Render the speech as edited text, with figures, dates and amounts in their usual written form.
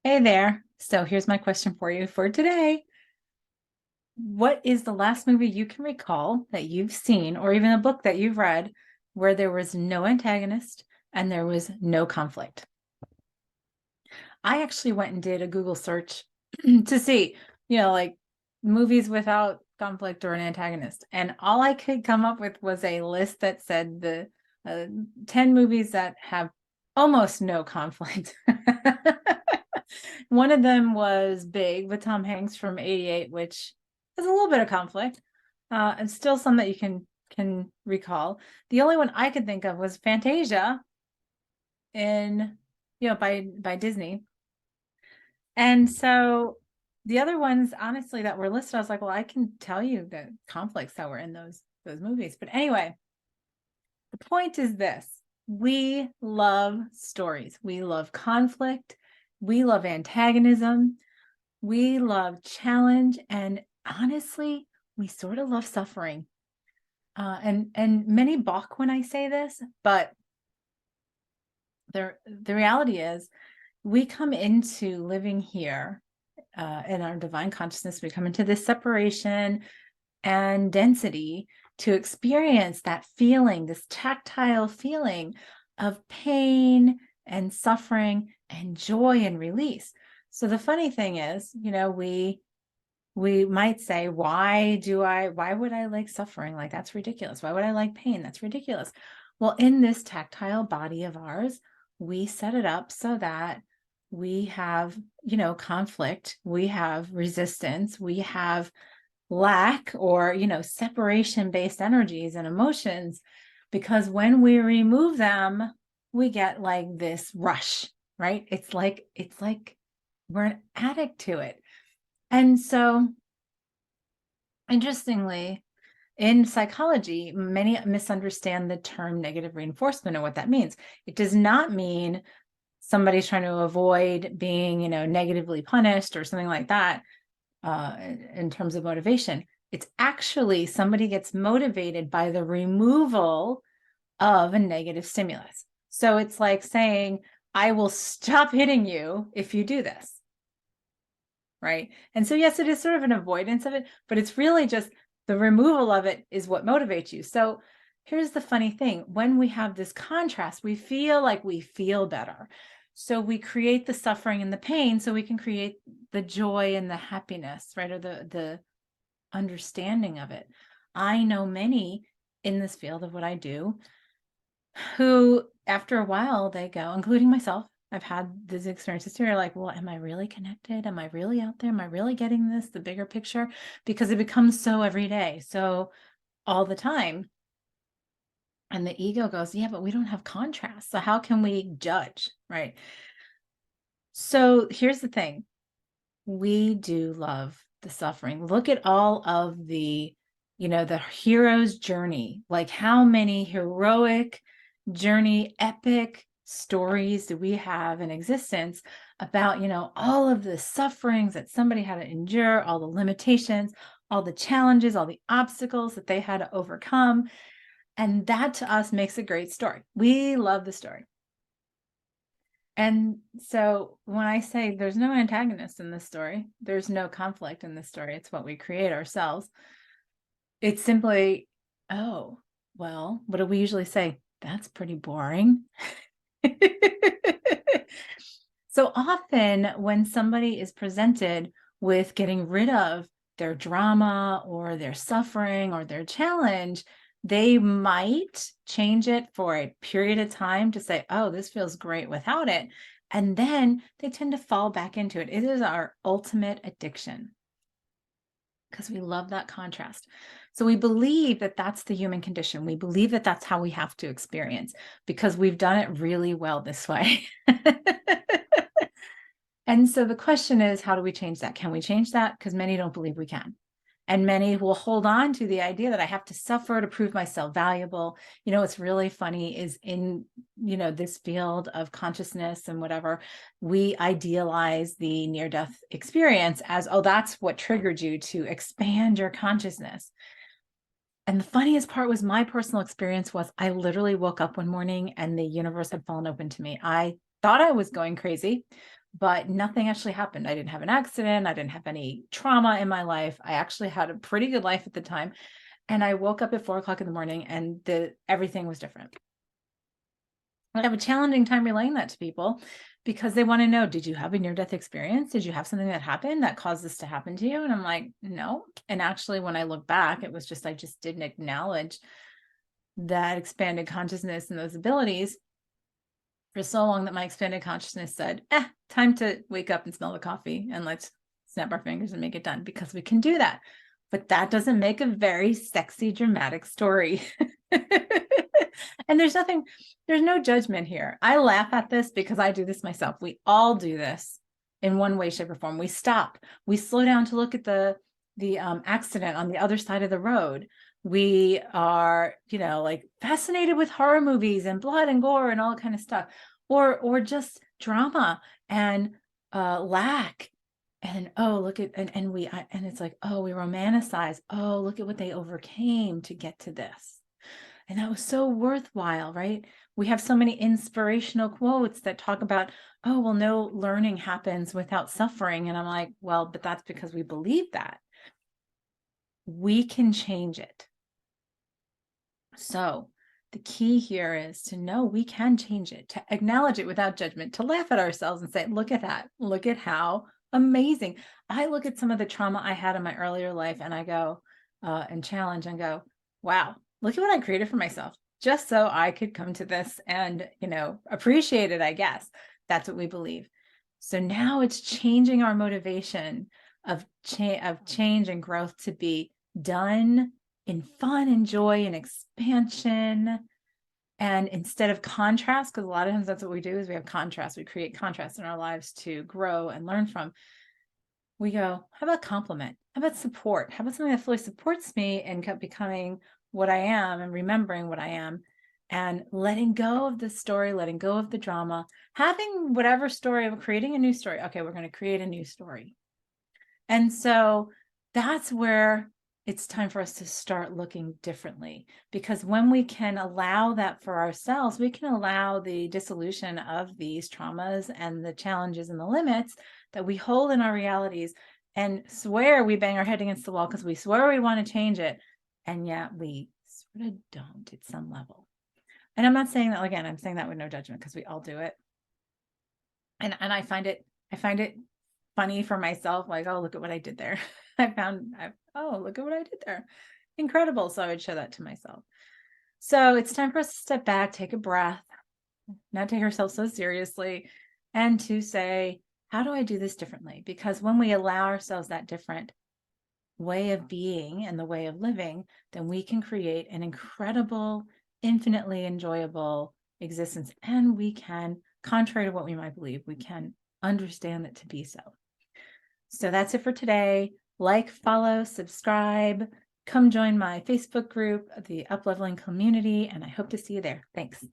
Hey there. So here's my question for you for today. What is the last movie you can recall that you've seen, or even a book that you've read, where there was no antagonist and there was no conflict? I actually went and did a Google search to see, like movies without conflict or an antagonist. And all I could come up with was a list that said the uh, 10 movies that have almost no conflict. One of them was Big with Tom Hanks from '88, which has a little bit of conflict, and still some that you can recall. The only one I could think of was Fantasia in, by Disney. And so the other ones, honestly, that were listed, I was like, well, I can tell you the conflicts that were in those movies. But anyway, the point is this: we love stories, we love conflict, we love antagonism. We love challenge, and honestly, we sort of love suffering. And many balk when I say this, but the reality is, we come into living here in our divine consciousness. We come into this separation and density to experience that feeling, this tactile feeling of pain and suffering and joy and release. So the funny thing is, we might say, why would I like suffering? Like, that's ridiculous. Why would I like pain? That's ridiculous. Well, in this tactile body of ours, we set it up so that we have, conflict, we have resistance, we have lack or, separation based energies and emotions, because when we remove them, we get like this rush, right? It's like we're an addict to it. And so, interestingly, in psychology, many misunderstand the term negative reinforcement and what that means. It does not mean somebody's trying to avoid being, negatively punished or something like that, in terms of motivation. It's actually somebody gets motivated by the removal of a negative stimulus. So it's like saying, I will stop hitting you if you do this. Right. And so, yes, it is sort of an avoidance of it, but it's really just the removal of it is what motivates you. So here's the funny thing: when we have this contrast, we feel like we feel better. So we create the suffering and the pain so we can create the joy and the happiness, right? Or the understanding of it. I know many in this field of what I do who, after a while, they go, including myself. I've had these experiences too. You're like, well, am I really connected? Am I really out there? Am I really getting this, the bigger picture? Because it becomes so every day, so all the time. And the ego goes, yeah, but we don't have contrast. So how can we judge? Right. So here's the thing: we do love the suffering. Look at all of the hero's journey. Like, how many heroic journey, epic stories do we have in existence about, all of the sufferings that somebody had to endure, all the limitations, all the challenges, all the obstacles that they had to overcome. And that to us makes a great story. We love the story. And so when I say there's no antagonist in this story, there's no conflict in this story, it's what we create ourselves. It's simply, oh, well, what do we usually say? That's pretty boring. So often when somebody is presented with getting rid of their drama or their suffering or their challenge, they might change it for a period of time to say, oh, this feels great without it. And then they tend to fall back into it. It is our ultimate addiction because we love that contrast. So we believe that that's the human condition. We believe that that's how we have to experience because we've done it really well this way. And so the question is, how do we change that? Can we change that? Because many don't believe we can. And many will hold on to the idea that I have to suffer to prove myself valuable. What's really funny is in, this field of consciousness and whatever, we idealize the near-death experience as, oh, that's what triggered you to expand your consciousness. And the funniest part was my personal experience was I literally woke up one morning and the universe had fallen open to me. I thought I was going crazy, but nothing actually happened. I didn't have an accident. I didn't have any trauma in my life. I actually had a pretty good life at the time. And I woke up at 4 o'clock in the morning and everything was different. I have a challenging time relaying that to people because they want to know, did you have a near-death experience? Did you have something that happened that caused this to happen to you? And I'm like, no. And actually, when I look back, it was just, I just didn't acknowledge that expanded consciousness and those abilities for so long that my expanded consciousness said, time to wake up and smell the coffee and let's snap our fingers and make it done, because we can do that. But that doesn't make a very sexy, dramatic story. And there's no judgment here. I laugh at this because I do this myself. We all do this in one way, shape, or form. We stop, we slow down to look at the accident on the other side of the road. We are, like fascinated with horror movies and blood and gore and all that kind of stuff, or just drama and lack. And look at and it's like, we romanticize. Look at what they overcame to get to this. And that was so worthwhile, right? We have so many inspirational quotes that talk about, no learning happens without suffering. And I'm like, well, but that's because we believe that. We can change it. So the key here is to know we can change it, to acknowledge it without judgment, to laugh at ourselves and say, look at that. Look at how amazing. I look at some of the trauma I had in my earlier life and I go and challenge and go, wow, look at what I created for myself just so I could come to this and, appreciate it, I guess. That's what we believe. So now it's changing our motivation of change and growth to be done in fun and joy and expansion. And instead of contrast, because a lot of times that's what we do is we have contrast. We create contrast in our lives to grow and learn from. We go, how about compliment? How about support? How about something that fully supports me and becoming what I am and remembering what I am and letting go of the story, letting go of the drama, having whatever story, creating a new story. Okay, we're going to create a new story. And so that's where it's time for us to start looking differently, because when we can allow that for ourselves, we can allow the dissolution of these traumas and the challenges and the limits that we hold in our realities and swear we bang our head against the wall because we swear we want to change it. And yet we sort of don't at some level. And I'm not saying that, again, I'm saying that with no judgment because we all do it. And I find it funny for myself, like, look at what I did there. Look at what I did there. Incredible. So I would show that to myself. So it's time for us to step back, take a breath, not take ourselves so seriously, and to say, how do I do this differently? Because when we allow ourselves that different way of being and the way of living, then we can create an incredible, infinitely enjoyable existence. And we can, contrary to what we might believe, we can understand it to be so. So that's it for today. Like, follow, subscribe, come join my Facebook group, the Upleveling Community, and I hope to see you there. Thanks.